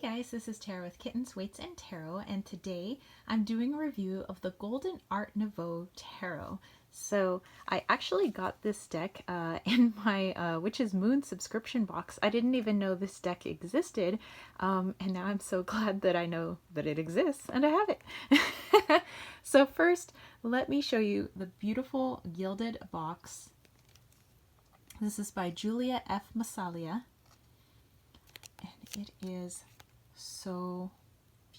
guys, this is Tarot with Kittens, Weights, and Tarot, and today I'm doing a review of the Golden Art Nouveau Tarot. So I actually got this deck in my Witch's Moon subscription box. I didn't even know this deck existed, and now I'm so glad that I know that it exists and I have it. So first, let me show you the beautiful gilded box. This is by Julia F. Masalia. And it is so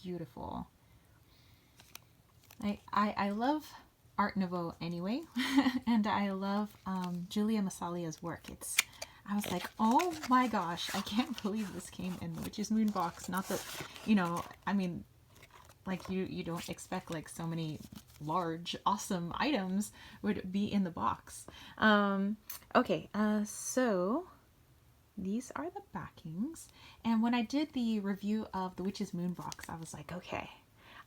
beautiful. I love Art Nouveau anyway, and I love Julia Masalia's work. I was like, oh my gosh, I can't believe this came in the Witch's Moon box. Not that, I mean, like you don't expect like so many large, awesome items would be in the box. Okay, so these are the backings, and when I did the review of the Witch's Moon box, I was like, okay,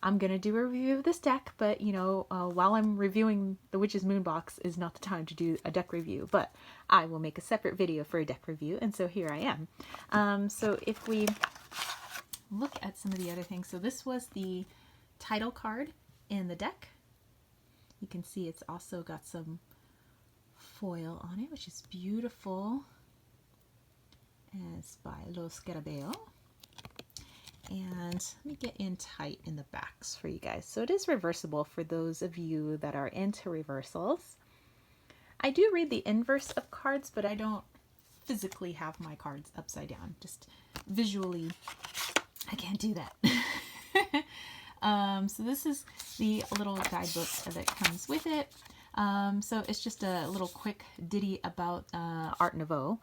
I'm gonna do a review of this deck, but while I'm reviewing the Witch's Moon box is not the time to do a deck review, but I will make a separate video for a deck review, and so here I am. So if we look at some of the other things, so this was the title card in the deck. You can see it's also got some foil on it, which is beautiful. It's by Los Scarabeo. And let me get in tight in the backs for you guys. So it is reversible for those of you that are into reversals. I do read the inverse of cards, but I don't physically have my cards upside down. Just visually, I can't do that. So this is the little guidebook that comes with it. So it's just a little quick ditty about Art Nouveau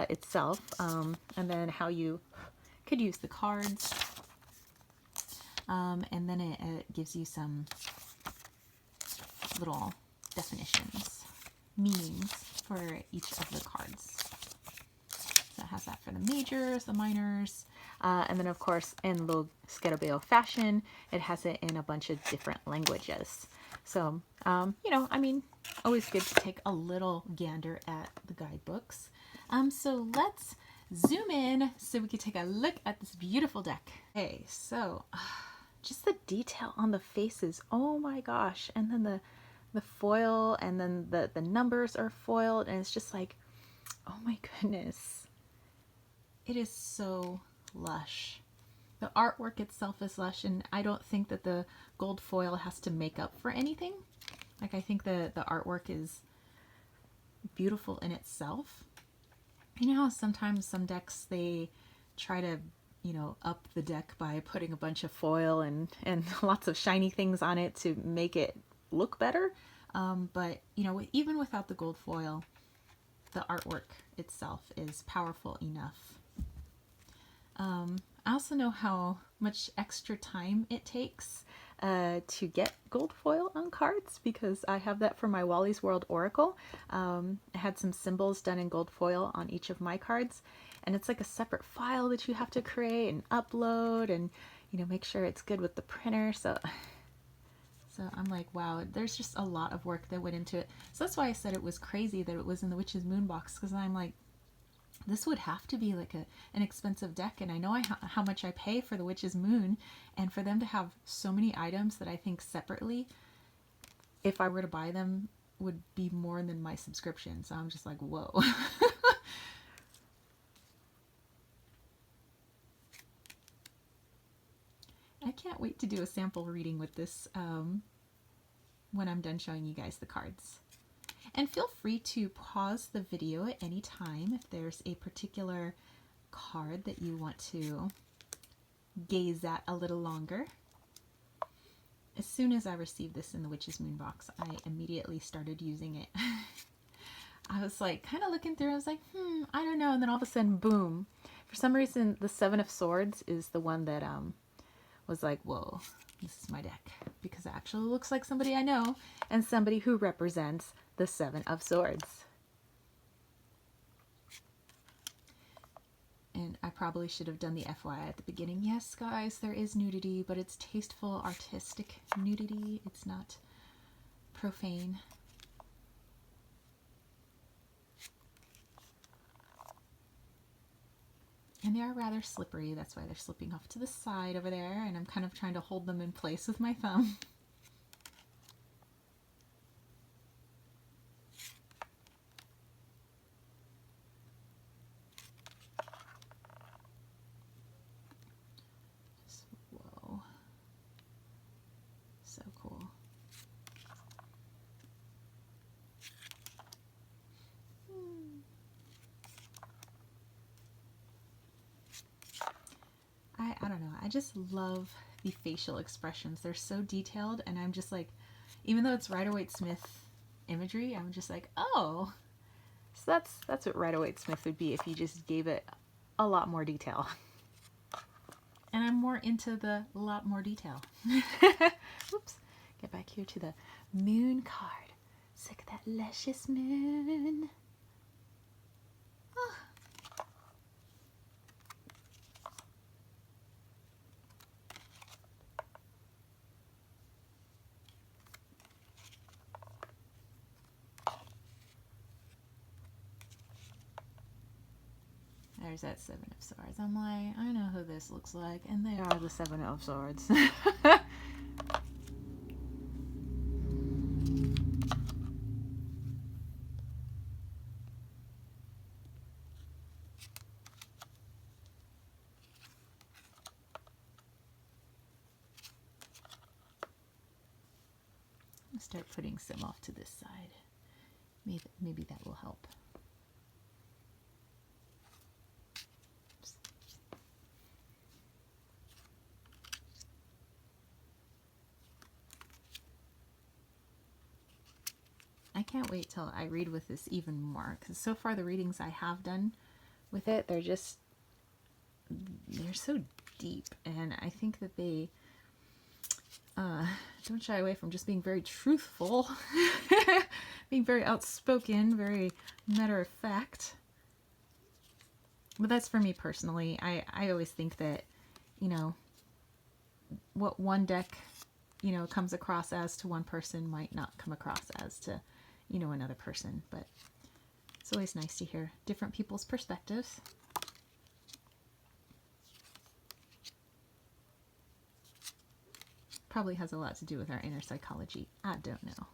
itself, and then how you could use the cards, and then it gives you some little definitions, meanings for each of the cards. So it has that for the majors, the minors, and then of course in Lo Scarabeo fashion, it has it in a bunch of different languages. So, I mean, always good to take a little gander at the guidebooks. So let's zoom in so we can take a look at this beautiful deck. Okay, so just the detail on the faces. Oh my gosh. And then the foil, and then the numbers are foiled, and it's just like, oh my goodness. It is so lush. The artwork itself is lush, and I don't think that the gold foil has to make up for anything. Like, I think the artwork is beautiful in itself. You know how sometimes some decks, they try to, up the deck by putting a bunch of foil and lots of shiny things on it to make it look better. But, even without the gold foil, the artwork itself is powerful enough. I also know how much extra time it takes to get gold foil on cards, because I have that for my Wally's World Oracle. I had some symbols done in gold foil on each of my cards, and it's like a separate file that you have to create and upload and, make sure it's good with the printer. So I'm like, wow, there's just a lot of work that went into it. So that's why I said it was crazy that it was in the Witch's Moon box, because I'm like, this would have to be like an expensive deck, and I know how much I pay for the Witch's Moon, and for them to have so many items that I think separately, if I were to buy them, would be more than my subscription. So I'm just like, whoa. I can't wait to do a sample reading with this when I'm done showing you guys the cards. And feel free to pause the video at any time if there's a particular card that you want to gaze at a little longer. As soon as I received this in the Witch's Moon box, I immediately started using it. I was like kind of looking through, I was like, I don't know, and then all of a sudden, boom. For some reason, the Seven of Swords is the one that was like, whoa, this is my deck, because it actually looks like somebody I know and somebody who represents the Seven of Swords. And I probably should have done the FYI at the beginning. Yes, guys, there is nudity, but it's tasteful, artistic nudity. It's not profane. And they are rather slippery. That's why they're slipping off to the side over there. And I'm kind of trying to hold them in place with my thumb. Whoa. So cool. I don't know. I just love the facial expressions. They're so detailed, and I'm just like, even though it's Rider-Waite-Smith imagery, I'm just like, oh, so that's what Rider-Waite-Smith would be if you just gave it a lot more detail. And I'm more into the lot more detail. Whoops. Get back here to the moon card. Let's look at that luscious moon. Oh. There's that Seven of Swords. I'm like, I know who this looks like, and they are the Seven of Swords. I'll start putting some off to this side. Maybe that will help. I can't wait till I read with this even more, because so far the readings I have done with it, they're so deep, and I think that they don't shy away from just being very truthful, being very outspoken, very matter of fact. But that's for me personally. I always think that, you know, what one deck, you know, comes across as to one person might not come across as to, you know, another person. But it's always nice to hear different people's perspectives. Probably has a lot to do with our inner psychology. I don't know.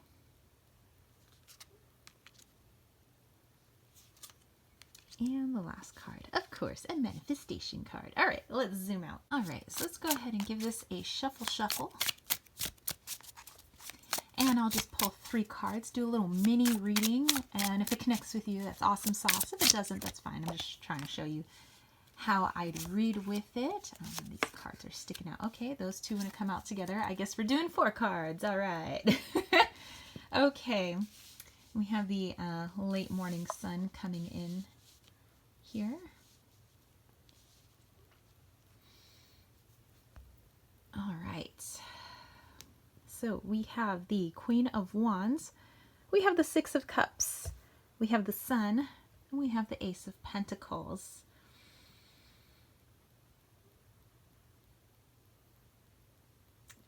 And the last card, of course, a manifestation card. All right, let's zoom out. All right, so let's go ahead and give this a shuffle. And I'll just pull 3 cards, do a little mini reading, and if it connects with you, that's awesome sauce. If it doesn't, that's fine. I'm just trying to show you how I'd read with it. These cards are sticking out. Okay, those two want to come out together. I guess we're doing 4 cards. All right. Okay, we have the late morning sun coming in here. All right. So we have the Queen of Wands. We have the Six of Cups. We have the Sun. And we have the Ace of Pentacles.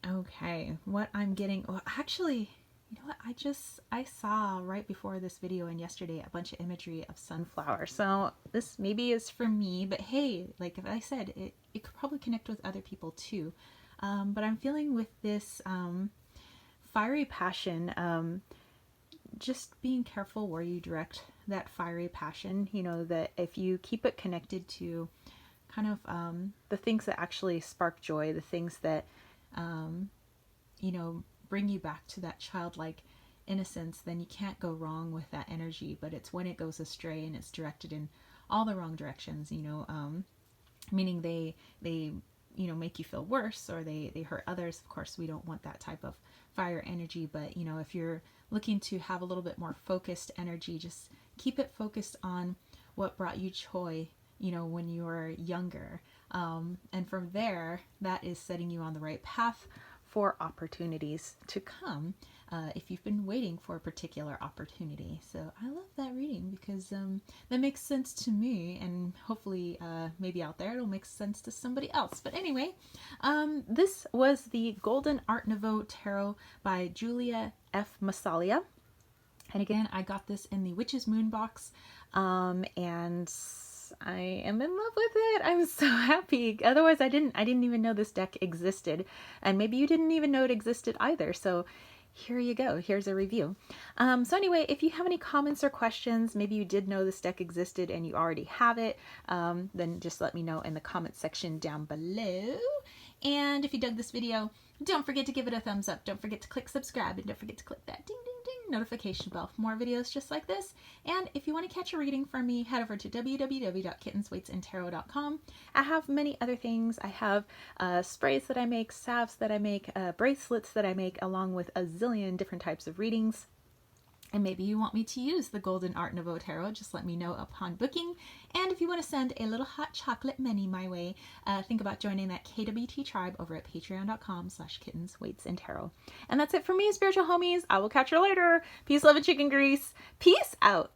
Okay, what I'm getting, well, actually, you know what, I saw right before this video and yesterday a bunch of imagery of sunflower, so this maybe is for me, but hey, like I said, it could probably connect with other people too, but I'm feeling with this fiery passion, just being careful where you direct that fiery passion, you know, that if you keep it connected to kind of the things that actually spark joy, the things that you know, bring you back to that childlike innocence, then you can't go wrong with that energy. But it's when it goes astray and it's directed in all the wrong directions, you know, meaning they you know, make you feel worse, or they hurt others. Of course, we don't want that type of fire energy, but you know, if you're looking to have a little bit more focused energy, just keep it focused on what brought you joy, you know, when you were younger. And from there, that is setting you on the right path for opportunities to come, if you've been waiting for a particular opportunity. So I love that reading because that makes sense to me, and hopefully maybe out there it'll make sense to somebody else. But anyway, this was the Golden Art Nouveau Tarot by Julia F. Massalia. And again, I got this in the Witch's Moon box, and I am in love with it. I'm so happy. Otherwise, I didn't even know this deck existed, and maybe you didn't even know it existed either. So here you go. Here's a review. So anyway, if you have any comments or questions, maybe you did know this deck existed and you already have it, then just let me know in the comment section down below. And if you dug this video, don't forget to give it a thumbs up. Don't forget to click subscribe, and don't forget to click that ding ding ding notification bell for more videos just like this. And if you want to catch a reading from me, head over to www.kittenswaitsandtarot.com. I have many other things. I have sprays that I make, salves that I make, bracelets that I make, along with a zillion different types of readings. And maybe you want me to use the Golden Art Nouveau Tarot, just let me know upon booking. And if you want to send a little hot chocolate mini my way, think about joining that KWT tribe over at patreon.com/kittenswaitsandtarot. And that's it for me, spiritual homies. I will catch you later. Peace, love, and chicken grease. Peace out.